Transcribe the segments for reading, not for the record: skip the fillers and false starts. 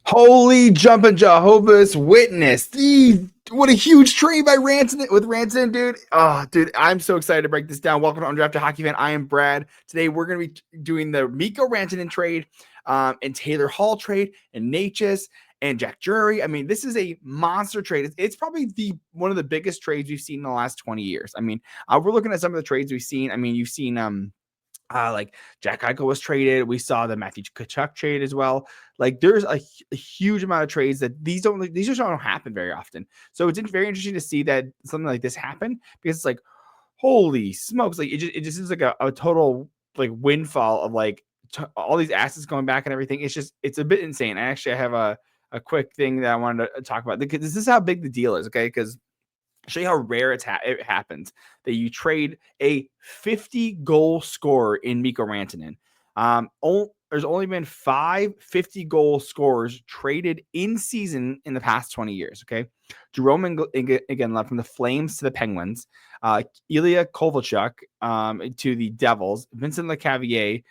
Holy jumping Jehovah's Witness. What a huge trade by Rantanen, dude. Oh, dude, I'm so excited to break this down. Welcome to Undrafted Hockey Fan. I am Brad. Today, we're going to be doing the Mikko Rantenan trade and Taylor Hall trade and Necas and Jack Drury. I mean, this is a monster trade. It's probably one of the biggest trades we've seen in the last 20 years. I mean, we're looking at some of the trades we've seen. I mean, you've seen like Jack Eichel was traded. We saw the Matthew Tkachuk trade as well. Like there's a huge amount of trades that these just don't happen very often. So it's very interesting to see that something like this happen because it's like, holy smokes. Like it just is like a total like windfall of like all these assets going back and everything. It's a bit insane. I have a quick thing that I wanted to talk about because this is how big the deal is. Okay. Because show you how rare it happens that you trade a 50-goal scorer in Mikko Rantanen. There's only been 5 50-goal scorers traded in season in the past 20 years. Okay. Jerome again left from the Flames to the Penguins. Ilya Kovalchuk to the Devils. Vincent Lecavalier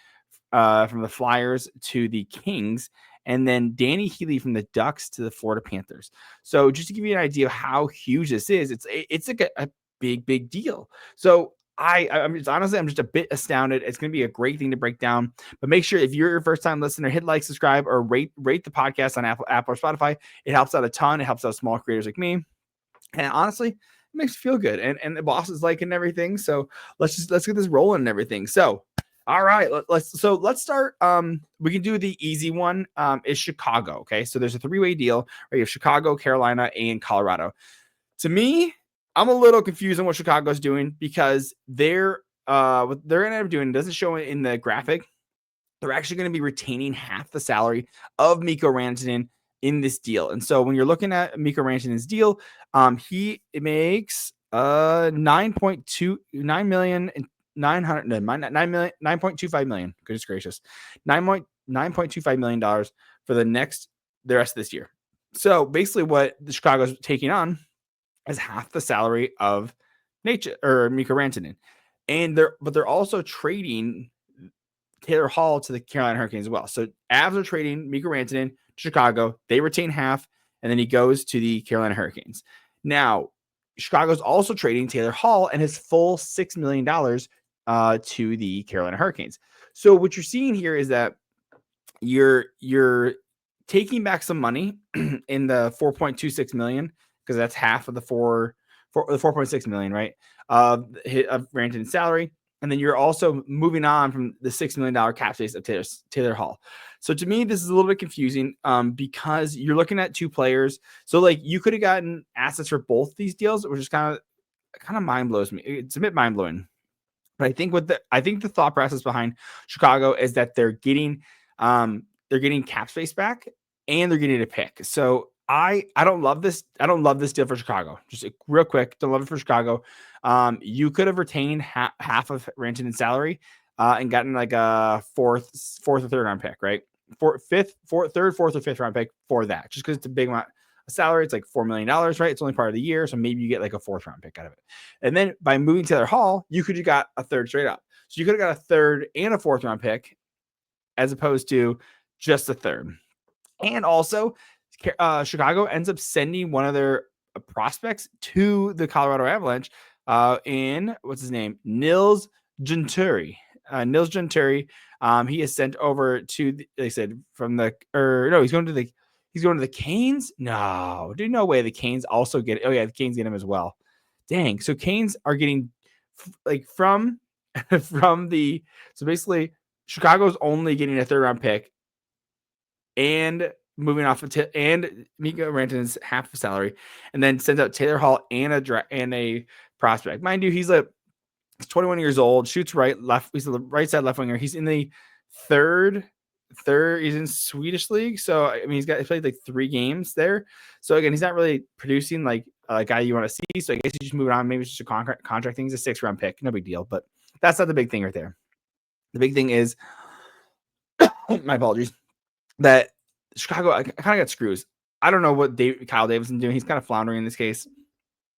from the Flyers to the Kings. And then Danny Healy from the Ducks to the Florida Panthers. So just to give you an idea of how huge this is, it's like a big deal. So I'm just a bit astounded. It's going to be a great thing to break down. But make sure if you're your first time listener, hit like, subscribe, or rate the podcast on Apple or Spotify. It helps out a ton. It helps out small creators like me. And honestly, it makes me feel good. And the boss is liking everything. So let's get this rolling and everything. So all right, let's start. We can do the easy one. Is Chicago. Okay, so there's a 3-way deal where you have Chicago, Carolina, and Colorado. To me, I'm a little confused on what Chicago's doing because what they're gonna end up doing doesn't show in the graphic. They're actually going to be retaining half the salary of Mikko Rantanen in this deal. And so when you're looking at Mikko Rantanen's deal, he makes 9.25 million. Goodness gracious. $9.25 million for the rest of this year. So basically what the Chicago's taking on is half the salary of Mikko Rantanen. But they're also trading Taylor Hall to the Carolina Hurricanes as well. So Avs are trading Mikko Rantanen to Chicago. They retain half, and then he goes to the Carolina Hurricanes. Now, Chicago's also trading Taylor Hall and his full $6 million to the Carolina Hurricanes. So what you're seeing here is that you're taking back some money in the 4.26 million because that's half of the 4.6 million, right? Of Rantanen's salary. And then you're also moving on from the $6 million cap space of Taylor Hall. So to me, this is a little bit confusing because you're looking at two players. So like you could have gotten assets for both these deals, which is kind of mind blows me. It's a bit mind blowing. But I think the thought process behind Chicago is that they're getting cap space back and they're getting a pick. So I don't love this. I don't love this deal for Chicago. Just real quick, don't love it for Chicago. You could have retained half of Rantanen's salary and gotten like a fourth or third round pick, right? Third, fourth, or fifth round pick for that, just because it's a big amount of salary. It's like $4 million, right? It's only part of the year, so maybe you get like a fourth round pick out of it. And then by moving Taylor Hall, you could have got a third straight up. So you could have got a third and a fourth round pick, as opposed to just a third. And also, Chicago ends up sending one of their prospects to the Colorado Avalanche. In what's his name? Nils Juntorp. Nils Juntorp. He is sent over to they said from the he's going to the Canes. No, dude, no way. The Canes also get it. Oh yeah, the Canes get him as well. Dang. So Canes are getting like from the so basically Chicago's only getting a third round pick and moving off and Mikko Rantanen's half the salary, and then sends out Taylor Hall and a prospect. Mind you, he's 21 years old, shoots right, left. He's the right side left winger. He's in the third. He's in Swedish league, so I mean he's played like 3 games there. So again, he's not really producing like a guy you want to see. So I guess you just move it on. Maybe it's just a contract thing. He's a 6th round pick, no big deal. But that's not the big thing right there. The big thing is, my apologies, that Chicago I kind of got screws. I don't know what Kyle Davidson's doing. He's kind of floundering in this case,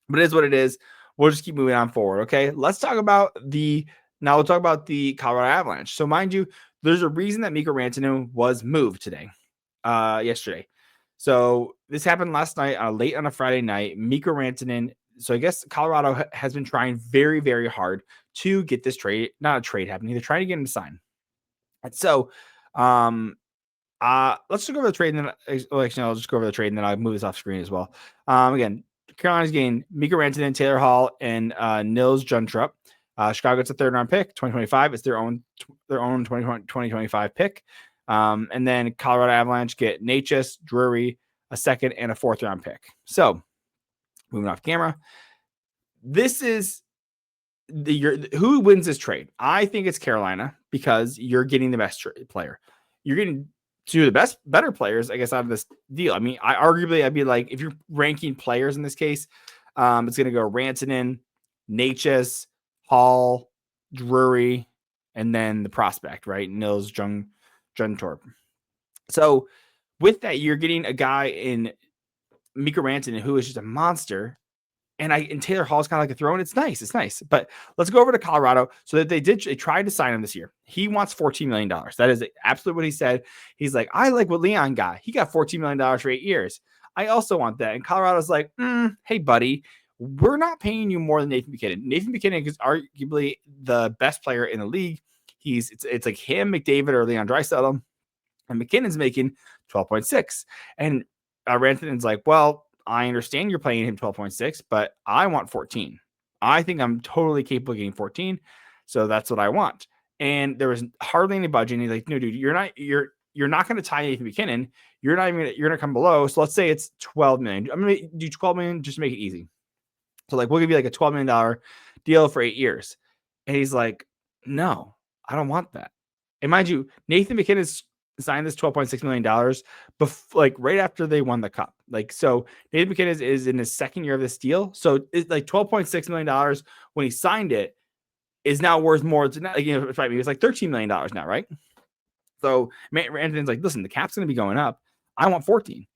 but it is what it is. We'll just keep moving on forward. Okay, let's talk about the Colorado Avalanche. So mind you, there's a reason that Mikko Rantanen was moved yesterday. So this happened last night, late on a Friday night. Mikko Rantenan. So I guess Colorado has been trying very, very hard to get this trade, not a trade happening. They're trying to get him to sign. And so, let's just go over the trade, and then I'll just go over the trade, and then I'll move this off screen as well. Again, Carolina's getting Mikko Rantanen, Taylor Hall, and Nils Juntorp. Chicago gets a 3rd-round pick, 2025. It's their own 2025 pick. And then Colorado Avalanche get Necas, Drury, a 2nd, and a 4th-round pick. So, moving off camera, this is who wins this trade. I think it's Carolina because you're getting the best player. You're getting two of the better players, I guess, out of this deal. I mean, I'd be like, if you're ranking players in this case, it's going to go Rantanen, Necas, Hall, Drury, and then the prospect, right? Nils Juntorp. So with that, you're getting a guy in Mikko Rantanen who is just a monster. And Taylor Hall's kind of like a throw, and it's nice. It's nice. But let's go over to Colorado. So that they tried to sign him this year. He wants $14 million. That is absolutely what he said. He's like, I like what Leon got. He got $14 million for 8 years. I also want that. And Colorado's like, hey, buddy, we're not paying you more than Nathan MacKinnon. Nathan MacKinnon is arguably the best player in the league. It's like him, McDavid, or Leon Draisaitl. And McKinnon's making 12.6. And Rantanen's like, well, I understand you're paying him 12.6, but I want 14. I think I'm totally capable of getting 14. So that's what I want. And there was hardly any budget. And he's like, no, dude, you're not going to tie Nathan MacKinnon. You're going to come below. So let's say it's 12 million. I'm going to do 12 million just to make it easy. So like, we'll give you like a $12 million deal for 8 years. And he's like, no, I don't want that. And mind you, Nathan MacKinnon's signed this $12.6 million like right after they won the cup. Like, so Nathan MacKinnon is in his 2nd year of this deal. So it's like $12.6 million when he signed it is now worth more. It's not, it's like $13 million now, right? So Rantanen's like, listen, the cap's going to be going up. I want 14.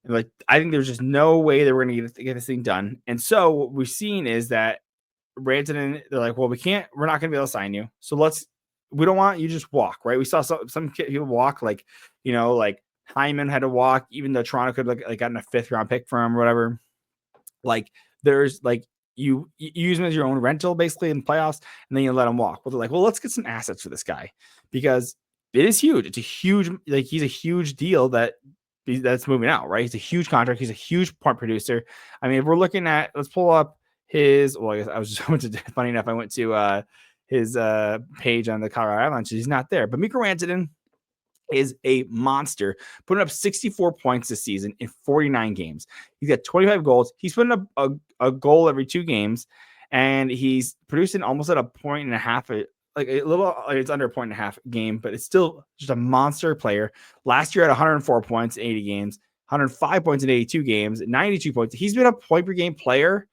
And like, I think there's just no way that we're going to get this thing done. And so what we've seen is that Rantanen, they're like, well, we're not going to be able to sign you. So we don't want you to just walk, right? We saw some people walk, like, like Hyman had to walk, even though Toronto could like gotten a 5th-round pick for him or whatever. Like, there's like you use him as your own rental basically in playoffs, and then you let him walk. Well, they're like, well, let's get some assets for this guy because it is huge. It's a huge, like, he's a huge deal that's moving out, right? He's a huge contract. He's a huge point producer. I mean, if we're looking at, let's pull up his. Well, I guess I was just funny enough. I went to his page on the Colorado Avalanche. He's not there, but Mikko Rantanen is a monster, putting up 64 points this season in 49 games. He's got 25 goals. He's putting up a goal every 2 games, and he's producing almost at a point and a half, like a little, it's under a point and a half game, but it's still just a monster player. Last year at 104 points in 80 games, 105 points in 82 games, 92 points. He's been a point per game player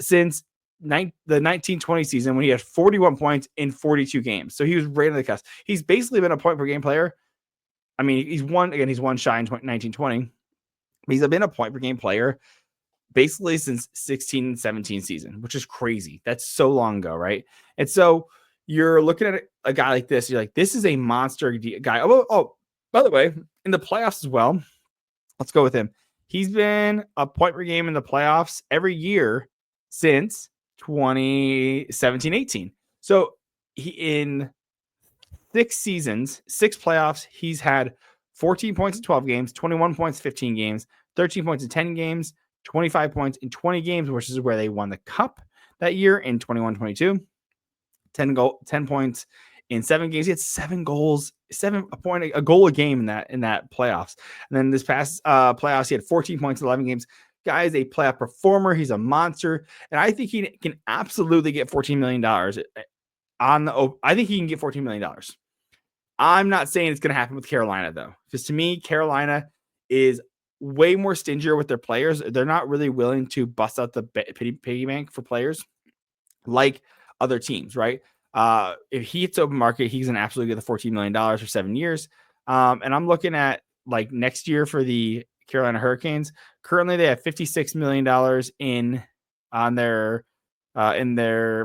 since the 1920 season when he had 41 points in 42 games. So he was right on the cusp. He's basically been a point per game player. I mean, he's one shy in 1920. But he's been a point per game player basically since 16-17 season, which is crazy. That's so long ago, right? And so you're looking at a guy like this. You're like, this is a monster guy. Oh, by the way, in the playoffs as well, let's go with him. He's been a point per game in the playoffs every year since 2017-18. So in 6 seasons, 6 playoffs, he's had 14 points in 12 games, 21 points, 15 games, 13 points in 10 games, 25 points in 20 games, which is where they won the cup that year in 21-22. 10 points in 7 games. He had 7 goals, a goal a game in that playoffs. And then this past playoffs, he had 14 points in 11 games. Guy is a playoff performer. He's a monster. And I think he can absolutely get $14 million I think he can get $14 million. I'm not saying it's going to happen with Carolina, though, because to me, Carolina is way more stingier with their players. They're not really willing to bust out the piggy bank for players like other teams, right? If he hits open market, he's going to absolutely get the $14 million for 7 years. And I'm looking at like next year for the Carolina Hurricanes. Currently, they have $56 million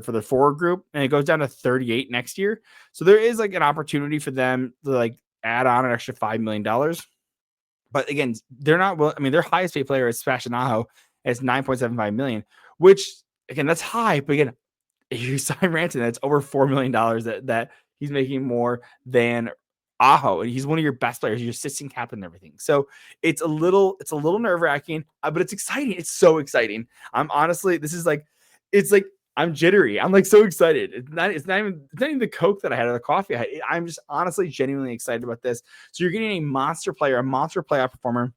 for the forward group, and it goes down to 38 next year. So there is like an opportunity for them to like add on an extra $5 million. But again, they're not. Well, I mean, their highest paid player is Sebastian Aho. It's $9.75 million, which again, that's high. But again, if you sign Rantanen, that's over $4 million that he's making more than Aho, and he's one of your best players, your assistant captain and everything. So it's a little nerve-wracking, but it's exciting. It's so exciting. I'm honestly, it's like I'm jittery. I'm like so excited. It's not even the Coke that I had or the coffee I had. I'm just honestly genuinely excited about this. So you're getting a monster player, a monster playoff performer,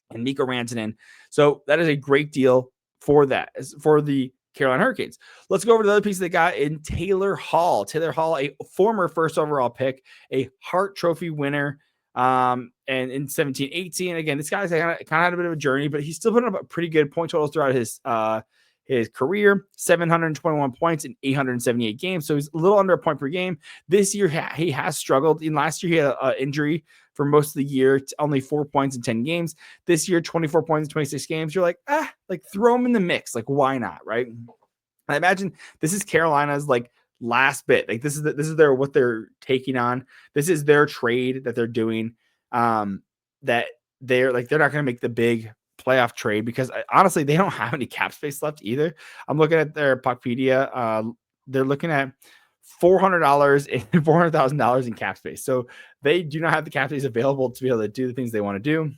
and Mikko Rantanen. So that is a great deal for the Carolina Hurricanes. Let's go over to the other piece they got in Taylor Hall. Taylor Hall, a former first overall pick, a Hart Trophy winner, and in 17-18. Again, this guy's kind of had a bit of a journey, but he's still putting up pretty good point totals throughout his career. 721 points in 878 games. So he's a little under a point per game. This year, he has struggled. In last year, he had an injury for most of the year, only 4 points in 10 games. This year, 24 points in 26 games. You're like, throw him in the mix. Like, why not, right? I imagine this is Carolina's last bit. Like, this is what they're taking on. This is their trade that they're doing. That they're not going to make the big playoff trade because honestly, they don't have any cap space left either. I'm looking at their Puckpedia. They're looking at $400 and $400,000 in cap space. So they do not have the cap space available to be able to do the things they want to do.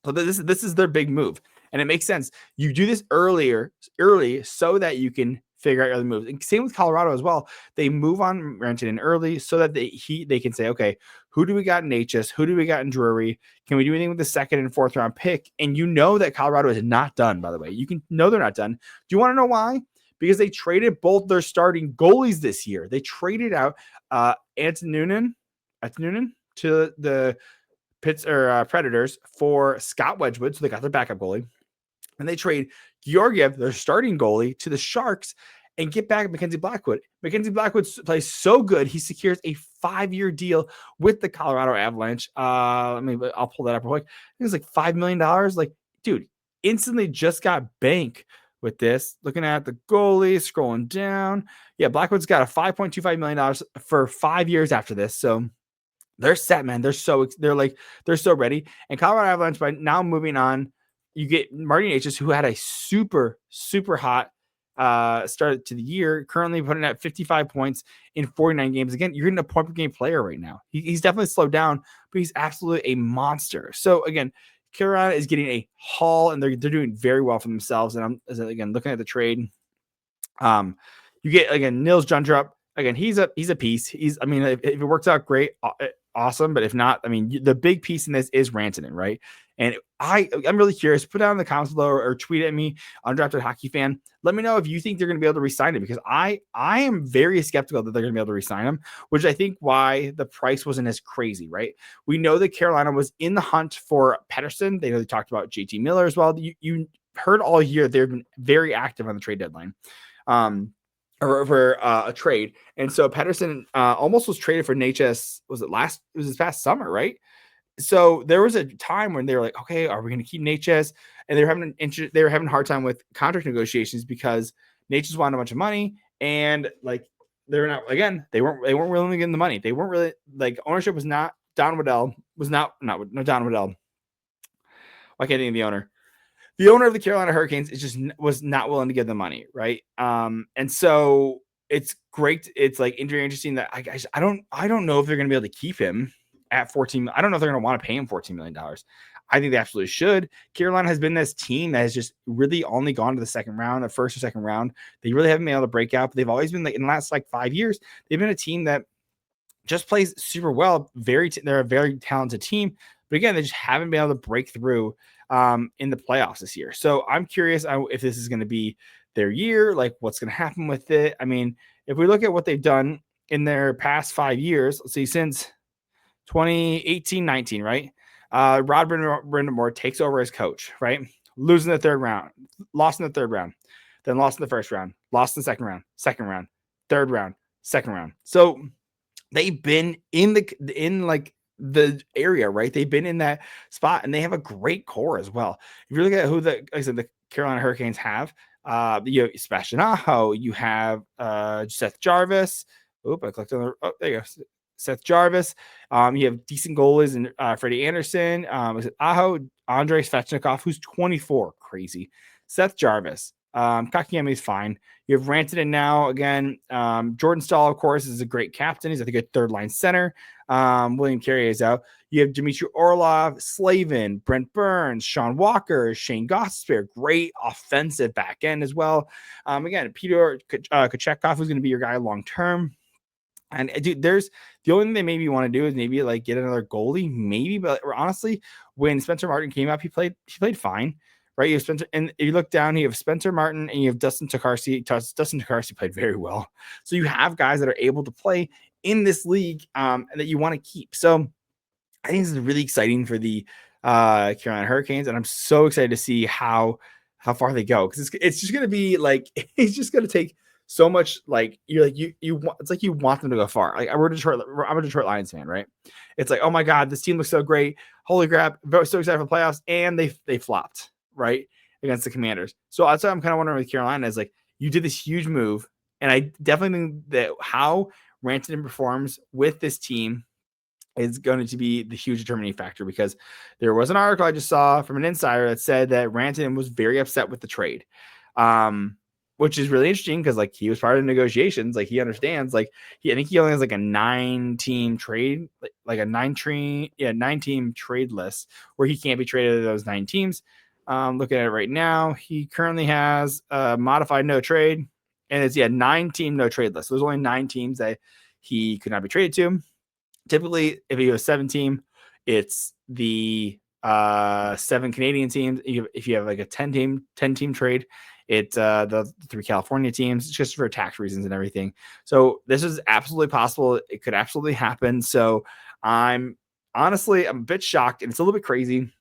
So this is their big move. And it makes sense. You do this early so that you can figure out other moves. And same with Colorado as well. They move on Rantanen early so that they can say, okay, who do we got in Necas? Who do we got in Drury? Can we do anything with the second and fourth round pick? And you know that Colorado is not done, by the way. You can know they're not done. Do you want to know why? Because they traded both their starting goalies this year. They traded out Antunen to the Predators for Scott Wedgwood. So they got their backup goalie. And they trade Georgiev, their starting goalie, to the Sharks and get back Mackenzie Blackwood. Mackenzie Blackwood plays so good, he secures a 5-year deal with the Colorado Avalanche. I'll pull that up real quick. It was like $5 million. Like, dude, instantly just got bank with this. Looking at the goalie, scrolling down. Yeah, Blackwood's got a $5.25 million for 5 years after this. So they're set, man. They're so ready. And Colorado Avalanche, by now moving on, you get Marty Necas, who had a super, super hot start to the year, currently putting at 55 points in 49 games. Again, you're getting a point per game player right now. He's definitely slowed down, but he's absolutely a monster. So again, Carolina is getting a haul, and they're doing very well for themselves. And I'm again looking at the trade. You get again Nils Juntorp. Again, he's a piece. If it works out, great, awesome. But if not, the big piece in this is Rantanen, right? And I'm really curious. Put down in the comments below or tweet at me, Undrafted Hockey Fan. Let me know if you think they're going to be able to re-sign him, because I am very skeptical that they're going to be able to re-sign him, which I think why the price wasn't as crazy, right? We know that Carolina was in the hunt for Pettersson. They talked about JT Miller as well. You heard all year they've been very active on the trade deadline. Or a trade. And so Pettersson almost was traded for Necas. It was this past summer, right? So there was a time when they were like, okay, are we going to keep Necas? And they were having a hard time with contract negotiations because Necas wanted a bunch of money, and they weren't willing to give him the money. They weren't really ownership was not Don Waddell was not Don Waddell. Why can't I think of the owner? The owner of the Carolina Hurricanes was not willing to give them money, right? And so it's great. It's very interesting that I don't know if they're going to be able to keep him at 14. I don't know if they're going to want to pay him $14 million. I think they absolutely should. Carolina has been this team that has just really only gone to the first or second round. They really haven't been able to break out. But they've always been in the last 5 years. They've been a team that just plays super well. They're a very talented team, but again, they just haven't been able to break through in the playoffs this year. So I'm curious if this is going to be their year, what's going to happen with it. If we look at what they've done in their past 5 years, let's see, since 2018-19, right? Rod Brindamore takes over as coach, right? Losing the third round, lost in the third round, then lost in the first round, lost in the second round, third round, second round. So they've been in the area, right? They've been in that spot, and they have a great core as well. If you look at who the Carolina Hurricanes have, you have Sebastian Aho, you have Seth Jarvis. I clicked on there you go. Seth Jarvis. You have decent goalies and Freddie Anderson. Is it Aho, Andrei Svechnikov, who's 24, crazy. Seth Jarvis. Kakiyami is fine. You have Rantanen now again. Jordan Staal, of course, is a great captain. He's, I think, a third line center. William Carrier is out. You have Dmitry Orlov, Slavin, Brent Burns, Sean Walker, Shane Gostisbehere, great offensive back end as well. Again, Peter Kochetkov, who's going to be your guy long term. And dude, there's the only thing they maybe want to do is maybe like get another goalie, maybe. But honestly, when Spencer Martin came up, he played fine, right? You have Spencer, and if you look down, you have Spencer Martin and you have Dustin Tokarski. Dustin Tokarski played very well, so you have guys that are able to play in this league that you want to keep. So I think this is really exciting for the Carolina Hurricanes, and I'm so excited to see how far they go, because it's just going to be like it's just going to take so much. Like it's like you want them to go far. Like I'm a Detroit Lions fan, right? It's like, oh my god, this team looks so great, holy crap, so excited for the playoffs, and they flopped right against the Commanders. So that's why I'm kind of wondering with Carolina is like, you did this huge move, and I definitely think that how Rantanen performs with this team is going to be the huge determining factor, because there was an article I just saw from an insider that said that Rantanen was very upset with the trade, which is really interesting because like he was part of the negotiations. Like he understands, like I think he only has like a 9-team trade, like a 9-team trade list where he can't be traded to those 9 teams. Looking at it right now, he currently has a modified no trade, and it's 9-team no trade list. So there's only 9 teams that he could not be traded to. Typically, if you have a 7-team, it's the 7 Canadian teams. If you have like a 10-team trade, it's the 3 California teams. It's just for tax reasons and everything. So this is absolutely possible. It could absolutely happen. So I'm a bit shocked, and it's a little bit crazy,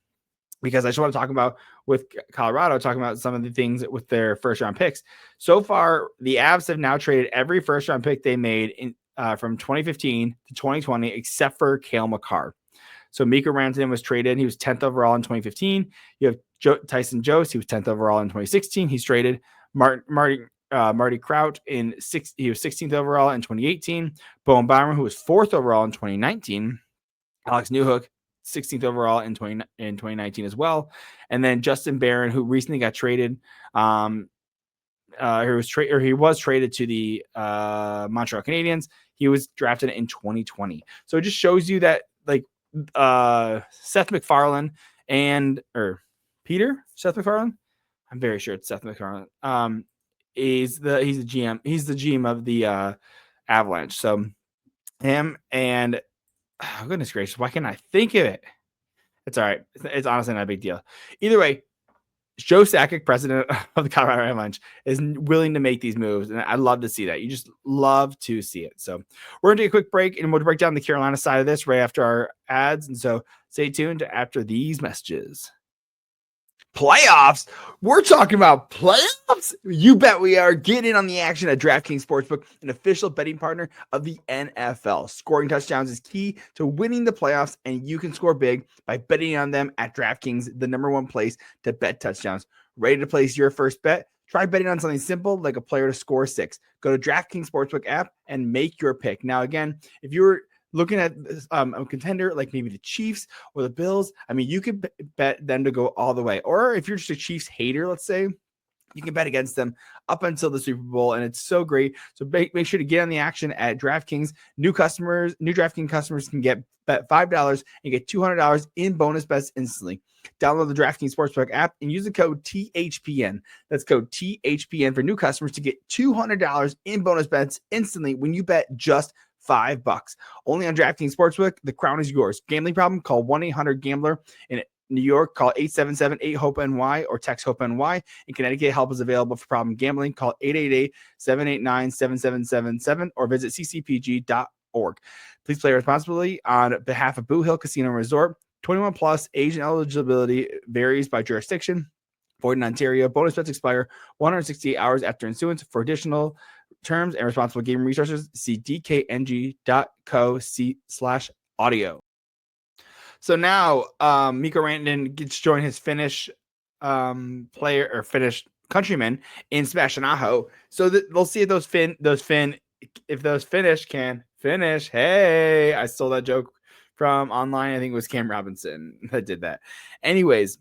because I just want to talk about with Colorado, talking about some of the things with their first round picks. So far, the Avs have now traded every first round pick they made in from 2015 to 2020, except for Cale Makar. So Mikko Rantanen was traded. He was 10th overall in 2015. You have Tyson Jost. He was 10th overall in 2016. He's traded. Marty Kraut he was 16th overall in 2018. Bowen Byram, who was 4th overall in 2019. Alex Newhook, 16th overall in 2019 as well. And then Justin Barron, who recently got traded. He was traded to the Montreal Canadiens. He was drafted in 2020. So it just shows you that like Seth MacFarlane Seth MacFarlane. I'm very sure it's Seth MacFarlane. He's the GM. He's the GM of the Avalanche. So him and goodness gracious, why can't I think of it? It's all right. It's honestly not a big deal. Either way, Joe Sakic, president of the Colorado Avalanche, is willing to make these moves, and I love to see that. You just love to see it. So we're going to take a quick break, and we'll break down the Carolina side of this right after our ads. And so stay tuned after these messages. Playoffs? We're talking about playoffs? You bet we are. Get in on the action at DraftKings Sportsbook, an official betting partner of the NFL. Scoring touchdowns is key to winning the playoffs, and you can score big by betting on them at DraftKings, the #1 place to bet touchdowns. Ready to place your first bet? Try betting on something simple like a player to score 6. Go to DraftKings Sportsbook app and make your pick. Now, again, if you're looking at a contender like maybe the Chiefs or the Bills, I mean, you could bet them to go all the way. Or if you're just a Chiefs hater, let's say, you can bet against them up until the Super Bowl, and it's so great. So make sure to get on the action at DraftKings. New DraftKings customers can bet $5 and get $200 in bonus bets instantly. Download the DraftKings Sportsbook app and use the code THPN. That's code THPN for new customers to get $200 in bonus bets instantly when you bet just $5. Only on DraftKings Sportsbook. The crown is yours. Gambling problem? Call 1-800-GAMBLER. In New York, call 877-8-HOPE-NY or text HOPE-NY. In Connecticut, help is available for problem gambling. Call 888-789-7777 or visit ccpg.org. Please play responsibly on behalf of Boo Hill Casino Resort. 21 plus, age and eligibility varies by jurisdiction. Void in Ontario. Bonus bets expire 168 hours after issuance. For additional terms and responsible gaming resources, see dkng.co/audio. So now Mikko Rantanen gets to join his Finnish Finnish countrymen in Sebastian Aho. So we'll see if those Finn if those Finnish can finish, hey, I stole that joke from online. I think it was Cam Robinson that did that. Anyways,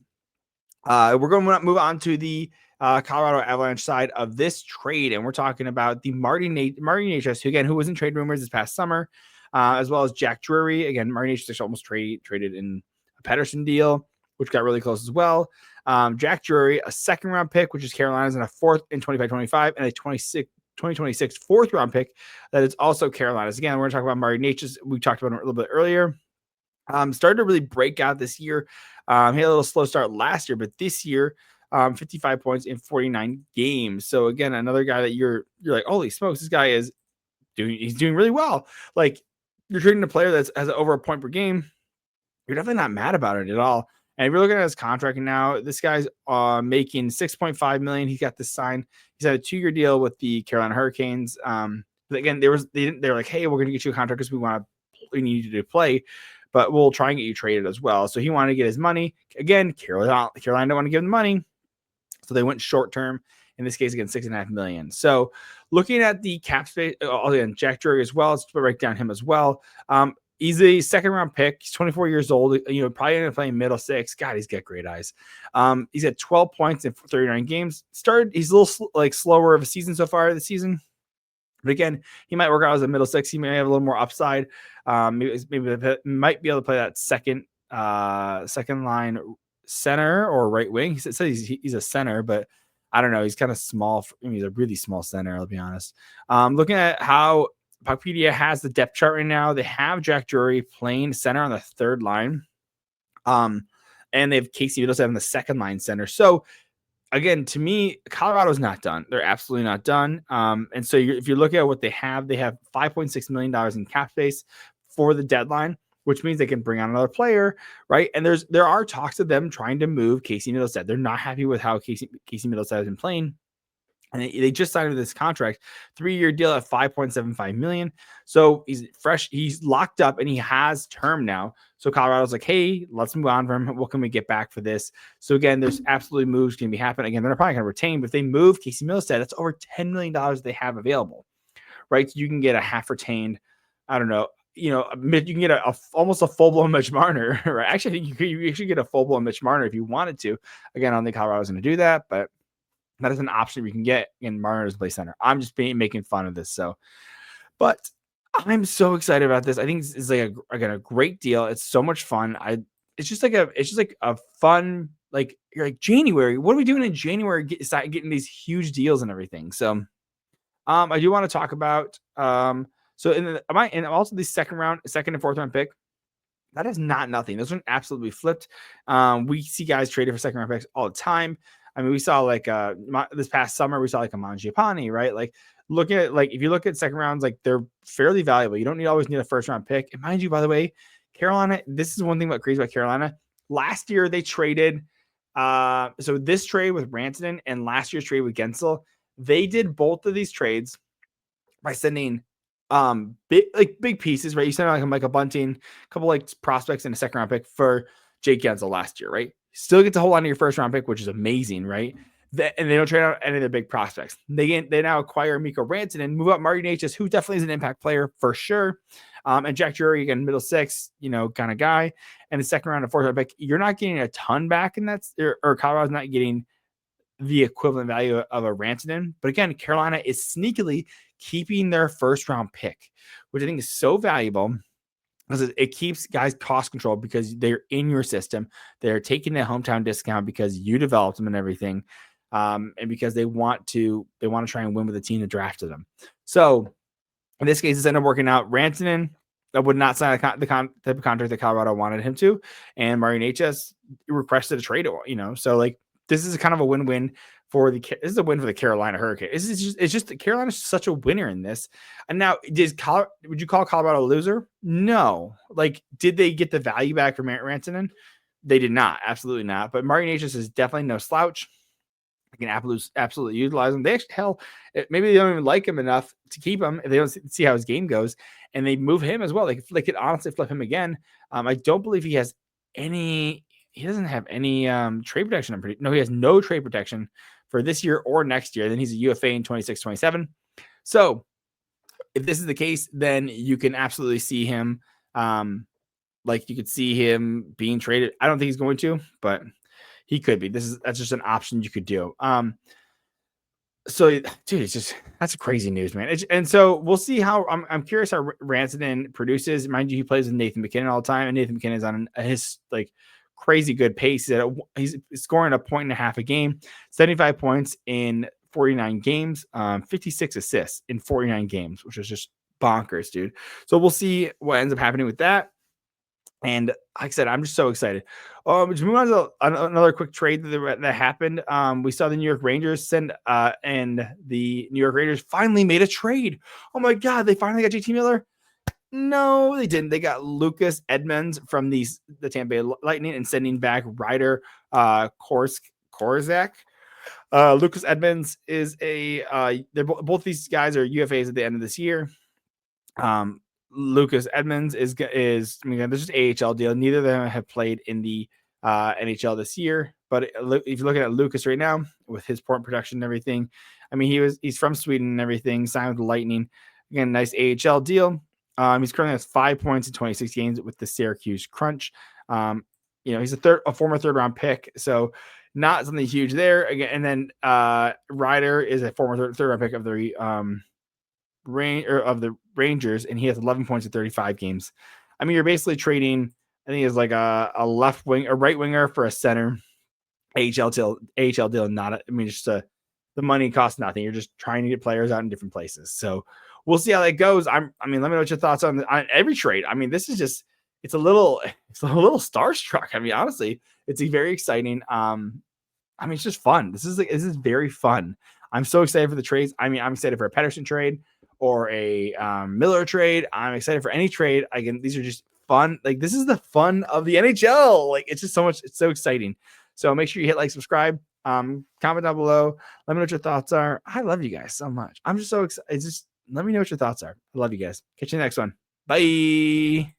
we're going to move on to the Colorado Avalanche side of this trade, and we're talking about the Marty Necas, who was in trade rumors this past summer, as well as Jack Drury. Again, Marty Necas almost traded in a Pettersson deal, which got really close as well. Jack Drury, a second-round pick, which is Carolina's, and a fourth in 25-25, and a 2026 fourth-round pick that is also Carolina's. Again, we're going to talk about Marty Necas. We talked about him a little bit earlier. Started to really break out this year. He had a little slow start last year, but this year, 55 points in 49 games. So again, another guy that you're like, holy smokes, this guy he's doing really well. Like, you're trading a player that has over a point per game. You're definitely not mad about it at all. And if you're looking at his contract now, this guy's making $6.5 million. He got this signed. He's had a 2-year deal with the Carolina Hurricanes. But again, they were like, hey, we're going to get you a contract because we need you to play, but we'll try and get you traded as well. So he wanted to get his money. Again, Carolina don't want to give him the money, so they went short term. In this case, again, $6.5 million. So looking at the cap space, again, Jack Drury as well. Let's break down him as well. He's a second-round pick. He's 24 years old. Probably going to play middle six. God, he's got great eyes. He's at 12 points in 39 games. He's a little slower of a season so far this season. But again, he might work out as a middle six. He may have a little more upside. Maybe might be able to play that second line center or right wing. He says he's a center, but I don't know. He's kind of small. He's a really small center, I'll be honest. Looking at how Puckpedia has the depth chart right now, they have Jack Drury playing center on the third line. And they have Casey Middleton on the second line center. So again, to me, Colorado's not done. They're absolutely not done. And so if you look at what they have $5.6 million in cap space for the deadline, which means they can bring on another player, right? And there are talks of them trying to move Casey Middleton. They're not happy with how Casey Middleton has been playing. And they just signed this contract, 3-year deal at $5.75 million. So he's fresh, he's locked up, and he has term now. So Colorado's like, hey, let's move on from him. What can we get back for this? So again, there's absolutely moves going to be happening. Again, they're probably going to retain, but if they move Casey Middleton, that's over $10 million they have available, right? So you can get a half retained, I don't know, you can get almost a full-blown Mitch Marner, right? Actually, I think you should get a full-blown Mitch Marner if you wanted to. Again, I don't think Colorado's going to do that, but that is an option we can get in Marner's play center. I'm just making fun of this. But I'm so excited about this. I think it's like a great deal. It's so much fun. It's just like a fun, like, you're like, January. What are we doing in January? Getting these huge deals and everything. So, I do want to talk about, and also the second and fourth round pick. That is not nothing. Those are absolutely flipped. We see guys traded for second round picks all the time. I mean, we saw this past summer, we saw like a Mangiapane, right? Like, if you look at second rounds, like, they're fairly valuable. You don't always need a first round pick. And mind you, by the way, Carolina, this is one thing about crazy about Carolina. Last year they traded, so this trade with Rantanen and last year's trade with Gensel, they did both of these trades by sending big pieces, right? You sent like a Michael Bunting, a couple like prospects and a second round pick for Jake Gensel last year, right? Still get to hold on to your first round pick, which is amazing, right? And they don't trade out any of their big prospects. They now acquire Mikko Rantenan, move up Marty Necas, who definitely is an impact player for sure. And Jack Drury, again, middle six, kind of guy. And the second round and fourth round pick, you're not getting a ton back in that, or Colorado's not getting the equivalent value of a Rantanen. But again, Carolina is sneakily keeping their first round pick, which I think is so valuable, because it keeps guys cost control because they're in your system. They're taking the hometown discount because you developed them and everything. And because they want to try and win with the team that drafted them. So in this case, it's ended up working out. Rantanen would not sign the type of contract that Colorado wanted him to. And Marty Necas requested a trade, so like, this is kind of a win-win this is a win for the Carolina Hurricanes. It's just that Carolina's such a winner in this. And now, would you call Colorado a loser? No. Like, did they get the value back from Rantanen? They did not. Absolutely not. But Marty Necas is definitely no slouch. I can absolutely utilize him. They actually, maybe they don't even like him enough to keep him if they don't see how his game goes, and they move him as well. They could honestly flip him again. I don't believe he has any. He doesn't have any trade protection. He has no trade protection for this year or next year. Then he's a UFA in 26-27. So if this is the case, then you can absolutely see him. Like you could see him being traded. I don't think he's going to, but he could be. That's just an option you could do. So dude, that's crazy news, man. And so we'll see how. I'm curious how Rantanen produces. Mind you, he plays with Nathan MacKinnon all the time, and Nathan MacKinnon's on his like crazy good pace. He's scoring 1.5 a game, 75 points in 49 games, 56 assists in 49 games, which is just bonkers, dude. So we'll see what ends up happening with that. And like I said, I'm just so excited. Just move on to another quick trade that happened. We saw the New York Rangers and the New York Rangers finally made a trade. Oh my God, they finally got JT Miller. No, they didn't. They got Lucas Edmonds from the Tampa Bay Lightning and sending back Ryder Korzak. Lucas Edmonds is they're both these guys are UFAs at the end of this year. Lucas Edmonds is there's just AHL deal. Neither of them have played in the NHL this year. But if you're looking at Lucas right now with his point production and everything, I mean, he's from Sweden and everything, signed with the Lightning. Again, nice AHL deal. He's currently has 5 points in 26 games with the Syracuse Crunch. He's a former third round pick, so not something huge there. Again, and then Ryder is a former third round pick of the Rangers, and he has 11 points in 35 games. I mean, you're basically trading, I think it's like a right winger for a center. AHL deal, the money costs nothing. You're just trying to get players out in different places. So we'll see how that goes. Let me know what your thoughts on every trade. I mean, this is just, it's a little starstruck. I mean, honestly, it's very exciting. It's just fun. This is very fun. I'm so excited for the trades. I mean, I'm excited for a Pettersson trade or a Miller trade. I'm excited for any trade. Again, these are just fun. Like, this is the fun of the NHL. Like, it's just so much. It's so exciting. So make sure you hit like, subscribe, comment down below. Let me know what your thoughts are. I love you guys so much. I'm just so excited. Let me know what your thoughts are. I love you guys. Catch you in the next one. Bye.